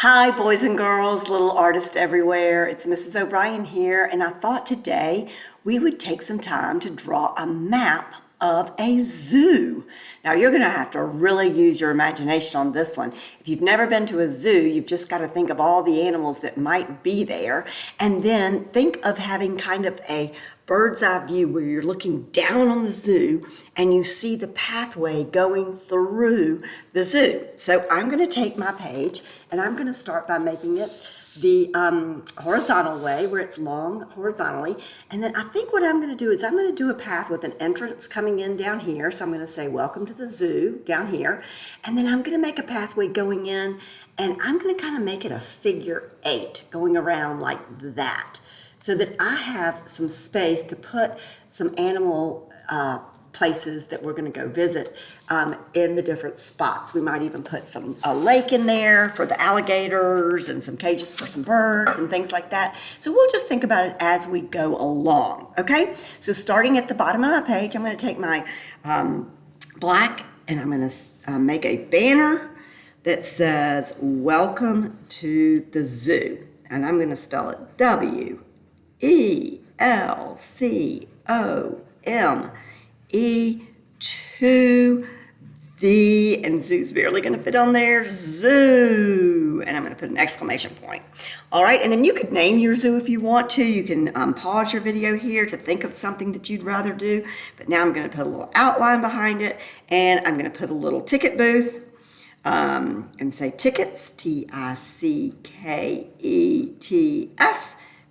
Hi, boys and girls, little artists everywhere. It's Mrs. O'Brien here, and I thought today we would take some time to draw a map of a zoo. Now, you're going to have to really use your imagination on this one. If you've never been to a zoo, you've just got to think of all the animals that might be there, and then think of having kind of a bird's eye view where you're looking down on the zoo and you see the pathway going through the zoo. So I'm going to take my page and I'm going to start by making it the horizontal way where it's long horizontally. And then I think what I'm going to do is I'm going to do a path with an entrance coming in down here. So I'm going to say, welcome to the zoo down here. And then I'm going to make a pathway going in and I'm going to kind of make it a figure 8 going around like that, so that I have some space to put some animal places that we're going to go visit in the different spots. We might even put a lake in there for the alligators and some cages for some birds and things like that. So we'll just think about it as we go along, okay? So starting at the bottom of my page, I'm going to take my black and I'm going to make a banner that says, welcome to the zoo. And I'm going to spell it WELCOME to the, and zoo's barely going to fit on there, zoo. And I'm going to put an exclamation point. All right, and then you could name your zoo if you want to. You can pause your video here to think of something that you'd rather do. But now I'm going to put a little outline behind it, and I'm going to put a little ticket booth. And say tickets, TICKETS,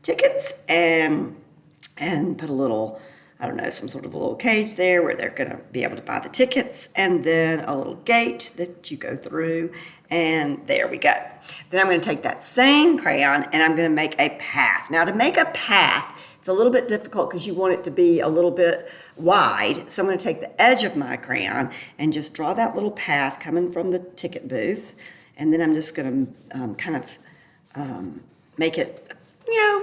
tickets, and put a little, I don't know, some sort of a little cage there where they're going to be able to buy the tickets, and then a little gate that you go through, and there we go. Then I'm going to take that same crayon and I'm going to make a path. Now, to make a path, it's a little bit difficult because you want it to be a little bit wide. So I'm going to take the edge of my crayon and just draw that little path coming from the ticket booth. And then I'm just going to kind of make it,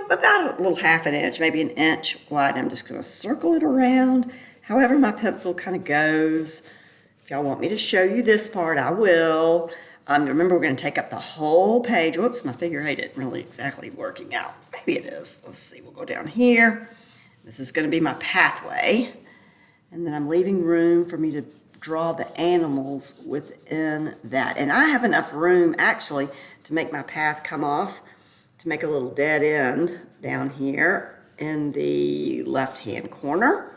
about a little half an inch, maybe an inch wide. I'm just going to circle it around however my pencil kind of goes. If y'all want me to show you this part, I will. Remember, we're going to take up the whole page. Whoops, my figure 8 isn't really exactly working out. Maybe it is. Let's see. We'll go down here. This is going to be my pathway. And then I'm leaving room for me to draw the animals within that. And I have enough room, actually, to make my path come off, to make a little dead end down here in the left-hand corner.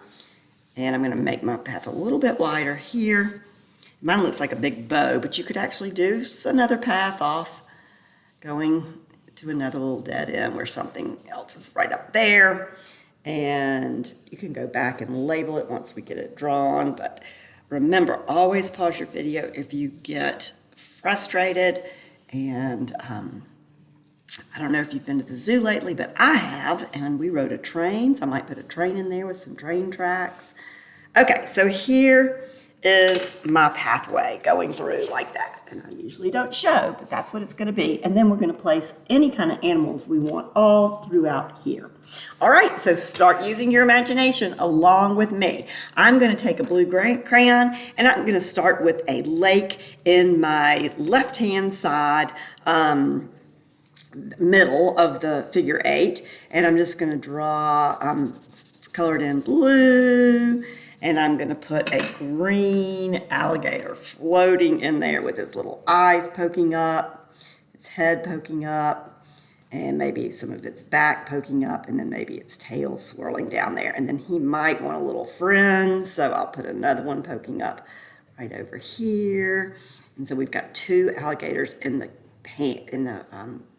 And I'm going to make my path a little bit wider here. Mine looks like a big bow, but you could actually do another path off going to another little dead end where something else is right up there. And you can go back and label it once we get it drawn. But remember, always pause your video if you get frustrated. And I don't know if you've been to the zoo lately, but I have. And we rode a train, so I might put a train in there with some train tracks. Okay, so here is my pathway going through like that. And I usually don't show, but that's what it's going to be. And then we're going to place any kind of animals we want all throughout here. All right, so start using your imagination along with me. I'm going to take a blue crayon and I'm going to start with a lake in my left-hand side middle of the figure 8. And I'm just going to draw colored in blue. And I'm going to put a green alligator floating in there with his little eyes poking up, its head poking up, and maybe some of its back poking up, and then maybe its tail swirling down there. And then he might want a little friend, so I'll put another one poking up right over here. And so we've got 2 alligators in the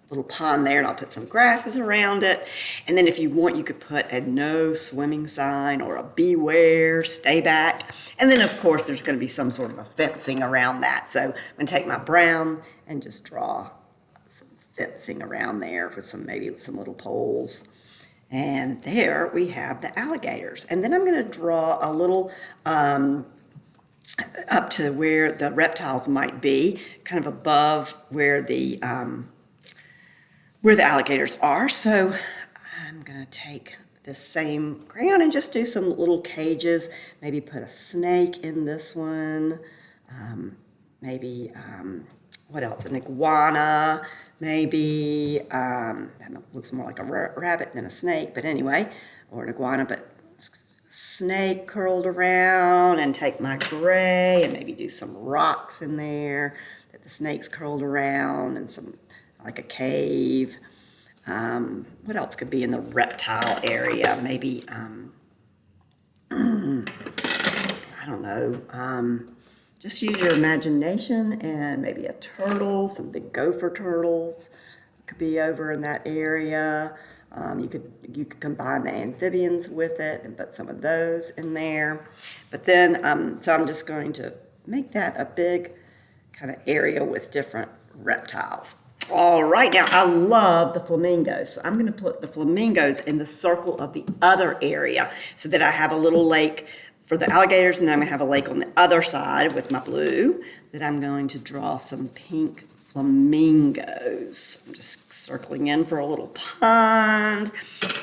little pond there, and I'll put some grasses around it. And then if you want, you could put a no swimming sign or a beware, stay back. And then of course there's going to be some sort of a fencing around that. So I'm going to take my brown and just draw some fencing around there with maybe some little poles. And there we have the alligators. And then I'm going to draw a little up to where the reptiles might be, kind of above where the alligators are. So I'm going to take this same crayon and just do some little cages, maybe put a snake in this one, maybe what else? An iguana, maybe. That looks more like a rabbit than a snake, but anyway, or an iguana, but snake curled around, and take my gray and maybe do some rocks in there that the snake's curled around, and some, like a cave. What else could be in the reptile area? Maybe, I don't know, just use your imagination, and maybe a turtle, some big gopher turtles could be over in that area. You could combine the amphibians with it and put some of those in there. But then, so I'm just going to make that a big kind of area with different reptiles. All right, now I love the flamingos. So I'm going to put the flamingos in the circle of the other area so that I have a little lake for the alligators, and then I'm going to have a lake on the other side with my blue that I'm going to draw some pink flamingos. I'm just circling in for a little pond,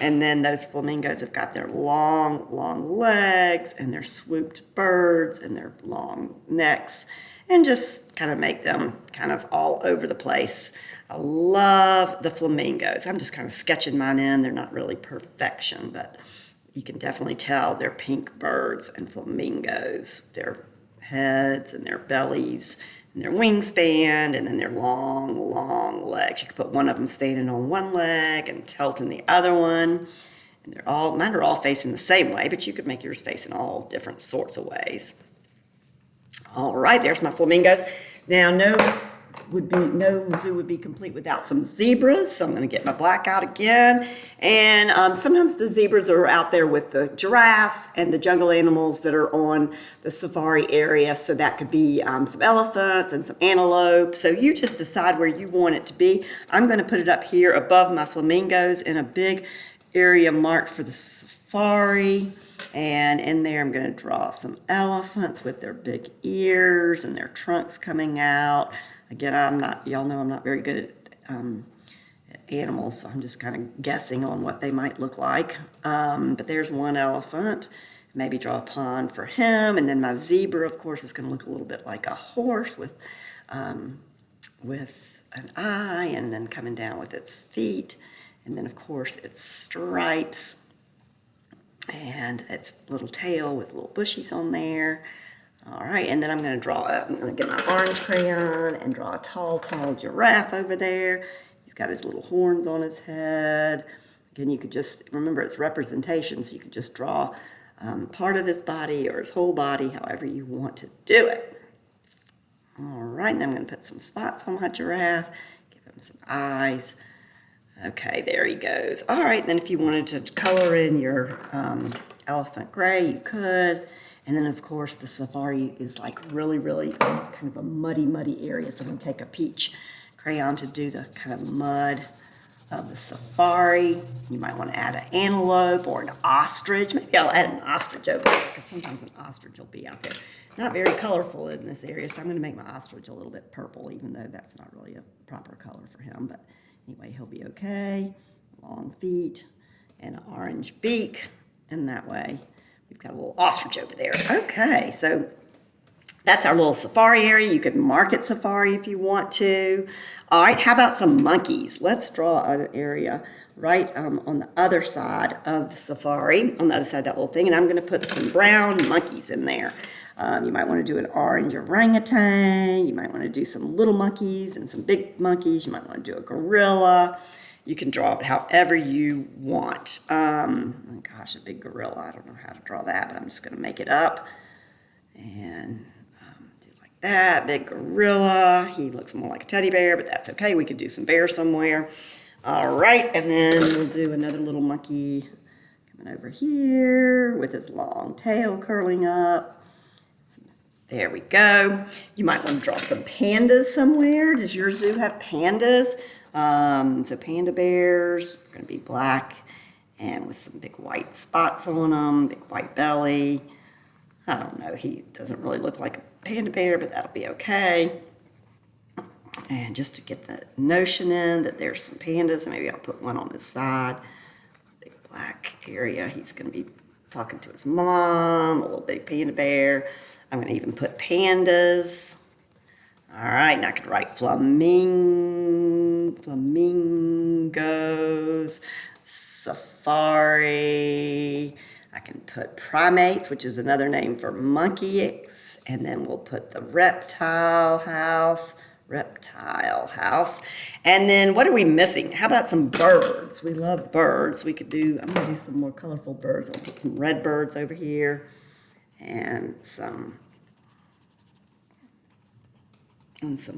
and then those flamingos have got their long, long legs and their swooped birds and their long necks, and just kind of make them kind of all over the place. I love the flamingos. I'm just kind of sketching mine in. They're not really perfection, but you can definitely tell they're pink birds and flamingos. Their heads and their bellies and their wingspan, and then their long, long legs. You could put one of them standing on one leg and tilting the other one. And mine are all facing the same way, but you could make yours facing all different sorts of ways. All right, there's my flamingos. Now, no zoo would be complete without some zebras, so I'm going to get my black out again. And sometimes the zebras are out there with the giraffes and the jungle animals that are on the safari area, so that could be some elephants and some antelope. So you just decide where you want it to be. I'm going to put it up here above my flamingos in a big area marked for the safari. And in there, I'm going to draw some elephants with their big ears and their trunks coming out. Again, y'all know I'm not very good at animals, so I'm just kind of guessing on what they might look like. But there's one elephant. Maybe draw a pond for him. And then my zebra, of course, is going to look a little bit like a horse with an eye, and then coming down with its feet. And then, of course, its stripes. And its little tail with little bushies on there. All right, and then I'm going to get my orange crayon and draw a tall, tall giraffe over there. He's got his little horns on his head. Again, you could just, remember it's representation, so you could just draw part of his body or his whole body, however you want to do it. All right, and I'm going to put some spots on my giraffe, give him some eyes. Okay, there he goes. All right, then if you wanted to color in your elephant gray, you could. And then, of course, the safari is like really, really kind of a muddy, muddy area. So I'm going to take a peach crayon to do the kind of mud of the safari. You might want to add an antelope or an ostrich. Maybe I'll add an ostrich over there, because sometimes an ostrich will be out there. Not very colorful in this area, so I'm going to make my ostrich a little bit purple, even though that's not really a proper color for him. But anyway, he'll be okay. Long feet and an orange beak. And that way, we've got a little ostrich over there. Okay, so that's our little safari area. You could mark it safari if you want to. All right, how about some monkeys? Let's draw an area right on the other side of the safari, on the other side of that little thing. And I'm going to put some brown monkeys in there. You might want to do an orange orangutan. You might want to do some little monkeys and some big monkeys. You might want to do a gorilla. You can draw it however you want. Gosh, a big gorilla. I don't know how to draw that, but I'm just going to make it up. And do like that. Big gorilla. He looks more like a teddy bear, but that's okay. We could do some bear somewhere. All right, and then we'll do another little monkey coming over here with his long tail curling up. There we go. You might want to draw some pandas somewhere. Does your zoo have pandas? So panda bears are going to be black and with some big white spots on them, big white belly. I don't know. He doesn't really look like a panda bear, but that'll be okay. And just to get the notion in that there's some pandas, maybe I'll put one on his side. Big black area. He's going to be talking to his mom, a little big panda bear. I'm going to even put pandas. All right, and I could write flamingos, safari. I can put primates, which is another name for monkeys, and then we'll put the reptile house. And then what are we missing? How about some birds? We love birds. I'm gonna do some more colorful birds. I'll put some red birds over here and some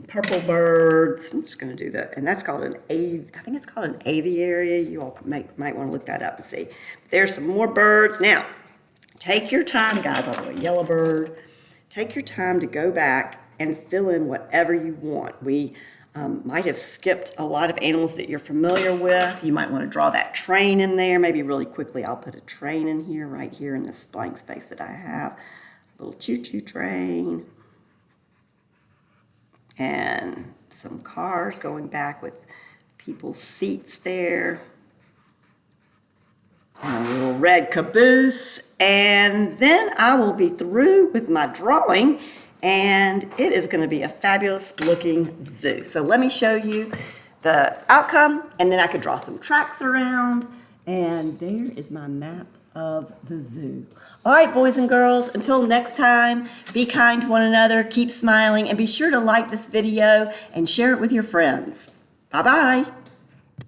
purple birds. I'm just going to do that. And that's called I think it's called an aviary. You all might want to look that up and see. There's some more birds. Now, take your time, guys. I'll do a yellow bird. Take your time to go back and fill in whatever you want. We might have skipped a lot of animals that you're familiar with. You might want to draw that train in there. Maybe really quickly, I'll put a train in here, right here in this blank space that I have. A little choo-choo train. And some cars going back with people's seats there. And a little red caboose. And then I will be through with my drawing, and it is going to be a fabulous looking zoo. So let me show you the outcome, and then I could draw some tracks around. And there is my map of the zoo. All right, boys and girls, until next time, be kind to one another, keep smiling, and be sure to like this video and share it with your friends. Bye-bye.